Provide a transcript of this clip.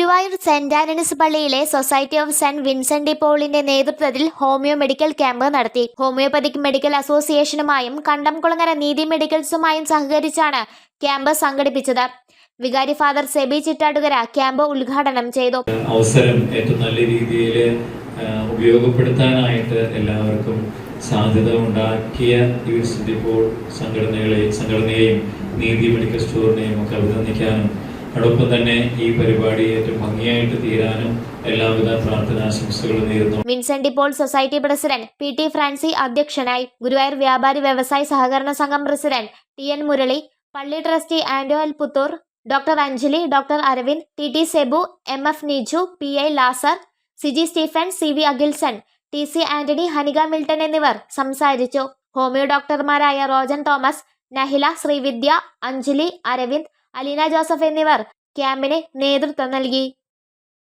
Guruvayur Saint Antony's പള്ളിയിലെ society of Saint Vincent de പോളിന്റെ നേതൃത്വത്തിൽ ഹോമിയോ മെഡിക്കൽ ക്യാമ്പ് നടത്തി. ഹോമിയോപ്പതിക് മെഡിക്കൽ അസോസിയേഷനുമായും കണ്ടംകുളങ്ങര നീതി മെഡിക്കൽസുമായും സഹകരിച്ചാണ് ക്യാമ്പ് സംഘടിപ്പിച്ചത്. വികാരി ഫാദർ സെബി ചിറ്റാട്ടുകര ക്യാമ്പ് ഉദ്ഘാടനം ചെയ്തു. അവസരം ഏറ്റവും നല്ല രീതിയിൽ ഉപയോഗപ്പെടുത്താനായിട്ട് എല്ലാവർക്കും സാധ്യത ഉണ്ടാക്കിയ വിൻസെന്റ് ഡി പോൾ സംഘടനയെയും നീതി മെഡിക്കൽ സ്റ്റോറിനെയും ഒക്കെ അഭിനന്ദിക്കാനും അതോടൊപ്പം തന്നെ ഈ പരിപാടി ഏറ്റവും ഭംഗിയായിട്ട് തീരാനും എല്ലാവിധ പ്രാർത്ഥനാശംസകളും നേരുന്നു. Vincent de Paul society president PT Francy അധ്യക്ഷനായി. ഗുരുവായൂർ വ്യാപാരി വ്യവസായി സഹകരണ സംഘം പ്രസിഡന്റ് TN മുരളി, പള്ളി trustee Anto L Puthur, doctor Anjali, doctor Aravind, TT Sebu, MF Niju, PI Lazar, Siji Stephen, CV Akhilson, TC Antony, Hanika Milton എന്നിവർ സംസാരിച്ചു. ഹോമിയോ ഡോക്ടർമാരായ റോജൻ തോമസ്, നഹില, ശ്രീവിദ്യ, അഞ്ജലി, അരവിന്ദ്, അലീന ജോസഫ് എന്നിവർ ക്യാമ്പിന് നേതൃത്വം നൽകി.